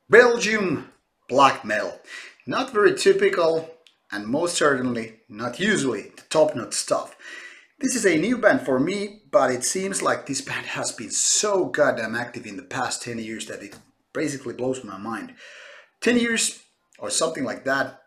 Belgium black metal. Not very typical and most certainly not usually the top-notch stuff. This is a new band for me, but it seems like this band has been so goddamn active in the past 10 years that it basically blows my mind. 10 years or something like that,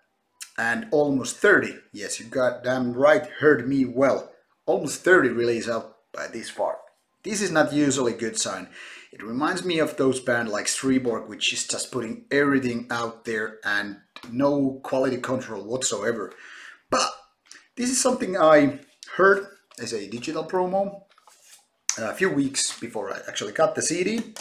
and almost 30. Yes, you goddamn right, heard me well. Almost 30 release out by this far. This is not usually a good sign. It reminds me of those bands like Streborg, which is just putting everything out there and no quality control whatsoever. But this is something I heard as a digital promo a few weeks before I actually got the CD.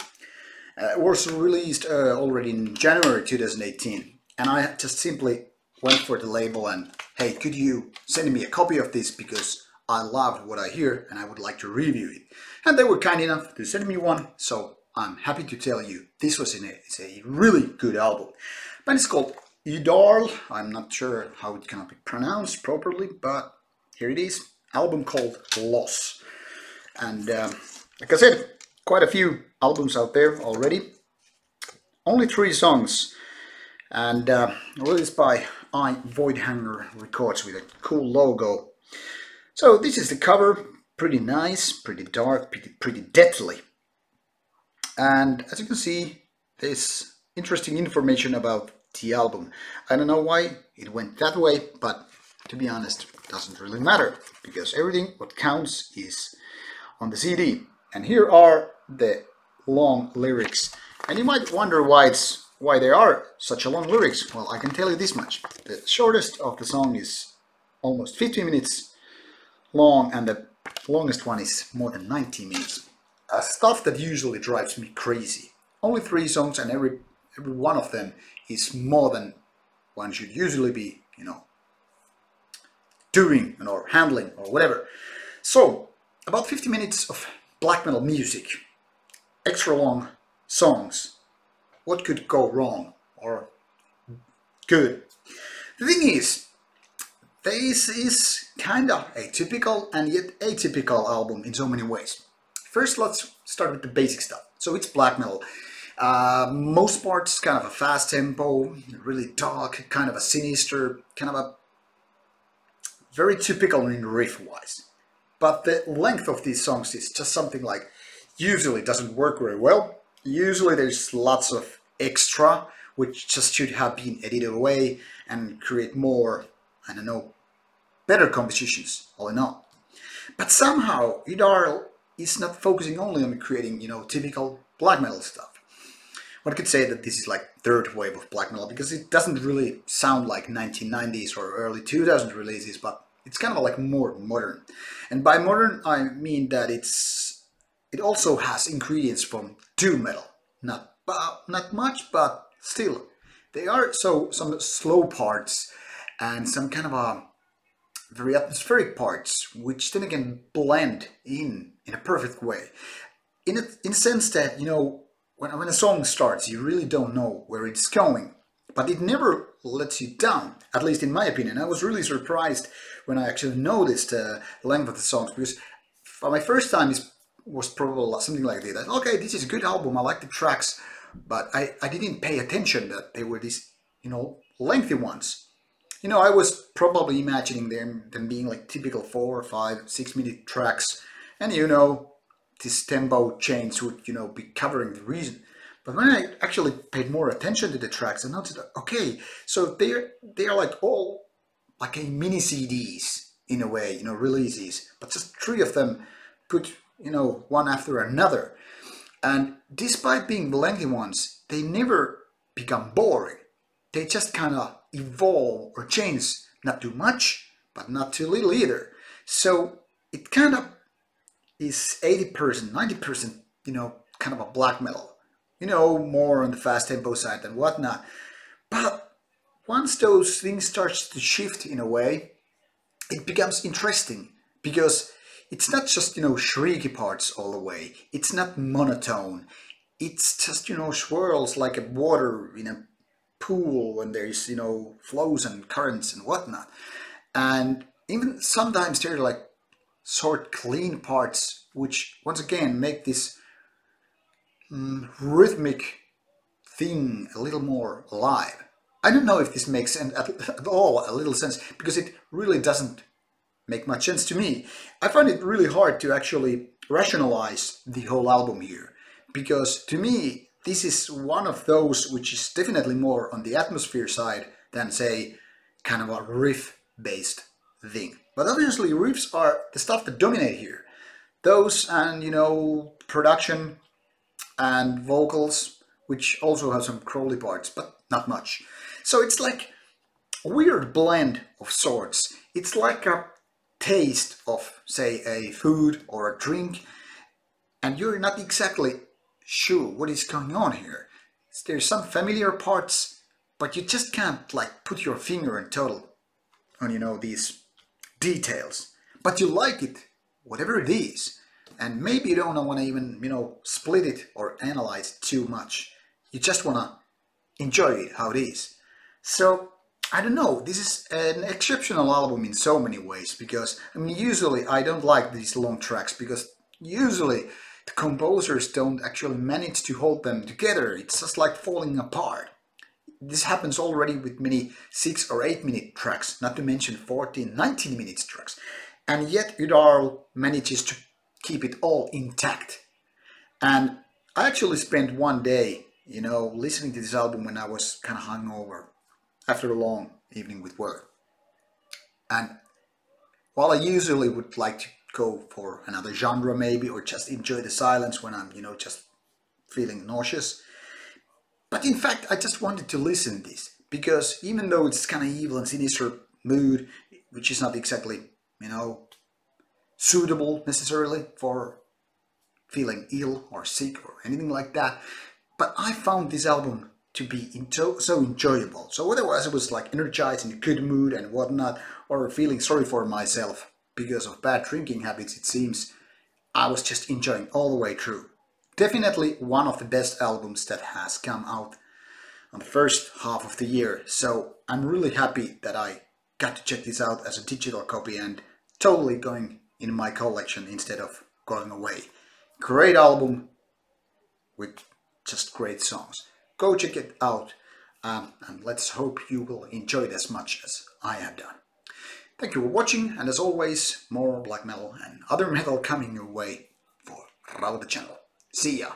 It was released already in January 2018, and I just simply went for the label and, hey, could you send me a copy of this because I loved what I hear and I would like to review it. And they were kind enough to send me one, so I'm happy to tell you this was it's a really good album. But it's called Yhdarl. I'm not sure how it can be pronounced properly, but here it is. Album called Loss. And like I said, quite a few albums out there already. Only 3 songs. And released by Voidhanger Records with a cool logo. So this is the cover, pretty nice, pretty dark, pretty deathly. And as you can see, there's interesting information about the album. I don't know why it went that way, but to be honest, it doesn't really matter, because everything what counts is on the CD. And here are the long lyrics. And you might wonder why there are such a long lyrics. Well, I can tell you this much. The shortest of the song is almost 15 minutes long, and the longest one is more than 90 minutes. Stuff that usually drives me crazy. Only 3 songs, and every one of them is more than one should usually be, doing or handling or whatever. So, about 50 minutes of black metal music, extra long songs. What could go wrong or good? The thing is, this is kinda a typical and yet atypical album in so many ways. First, let's start with the basic stuff. So it's black metal. Most parts kind of a fast tempo, really dark, kind of a sinister, kind of a very typical in riff-wise. But the length of these songs is just something like usually doesn't work very well. Usually there's lots of extra, which just should have been edited away and create more, I don't know, better compositions, all in all. But somehow, Yhdarl is not focusing only on creating, typical black metal stuff. One could say that this is like third wave of black metal, because it doesn't really sound like 1990s or early 2000s releases, but it's kind of like more modern. And by modern, I mean that it also has ingredients from doom metal. Not much, but still. There are some slow parts and some kind of a very atmospheric parts, which then again blend in a perfect way. In a sense that, when a song starts, you really don't know where it's going, but it never lets you down, at least in my opinion. I was really surprised when I actually noticed the length of the songs, because for my first time was probably something like this. Okay, this is a good album, I like the tracks, but I didn't pay attention that they were these, lengthy ones. I was probably imagining them being like typical 4, 5, 6 minute tracks, and this tempo change would, be covering the reason. But when I actually paid more attention to the tracks, I noticed that, okay, so they are like all like a mini CDs in a way, releases, but just 3 of them put, one after another. And despite being lengthy ones, they never become boring. They just kind of evolve or change, not too much, but not too little either. So it kind of is 80%, 90%, kind of a black metal. More on the fast tempo side and whatnot. But once those things starts to shift in a way, it becomes interesting, because it's not just, shrieky parts all the way. It's not monotone. It's just, swirls like a water in a pool when there's, flows and currents and whatnot. And even sometimes they're like short, clean parts, which once again make this rhythmic thing a little more alive. I don't know if this makes at all a little sense, because it really doesn't make much sense to me. I find it really hard to actually rationalize the whole album here, because to me this is one of those which is definitely more on the atmosphere side than, say, kind of a riff-based thing. But obviously riffs are the stuff that dominate here. Those and, you know, production and vocals, which also have some Crowley parts, but not much. So it's like a weird blend of sorts. It's like a taste of, say, a food or a drink, and you're not exactly sure what is going on here. There's some familiar parts, but you just can't like put your finger in total on, you know, these details. But you like it, whatever it is. And maybe you don't want to even, you know, split it or analyze too much. You just want to enjoy it how it is. So, I don't know, this is an exceptional album in so many ways, because, I mean, usually I don't like these long tracks, because usually the composers don't actually manage to hold them together. It's just like falling apart. This happens already with many 6 or 8 minute tracks, not to mention 14, 19 minutes tracks. And yet Yhdarl manages to keep it all intact. And I actually spent one day, you know, listening to this album when I was kind of hungover after a long evening with work. And while I usually would like to go for another genre maybe, or just enjoy the silence when I'm, you know, just feeling nauseous, but in fact I just wanted to listen to this, because even though it's kind of evil and sinister mood, which is not exactly, you know, suitable necessarily for feeling ill or sick or anything like that, but I found this album to be so enjoyable. So whether I was like energized, in a good mood and whatnot, or feeling sorry for myself because of bad drinking habits, it seems, I was just enjoying all the way through. Definitely one of the best albums that has come out on the first half of the year. So I'm really happy that I got to check this out as a digital copy and totally going in my collection instead of going away. Great album with just great songs. Go check it out, and let's hope you will enjoy it as much as I have done. Thank you for watching, and as always, more black metal and other metal coming your way for Rauta channel. See ya!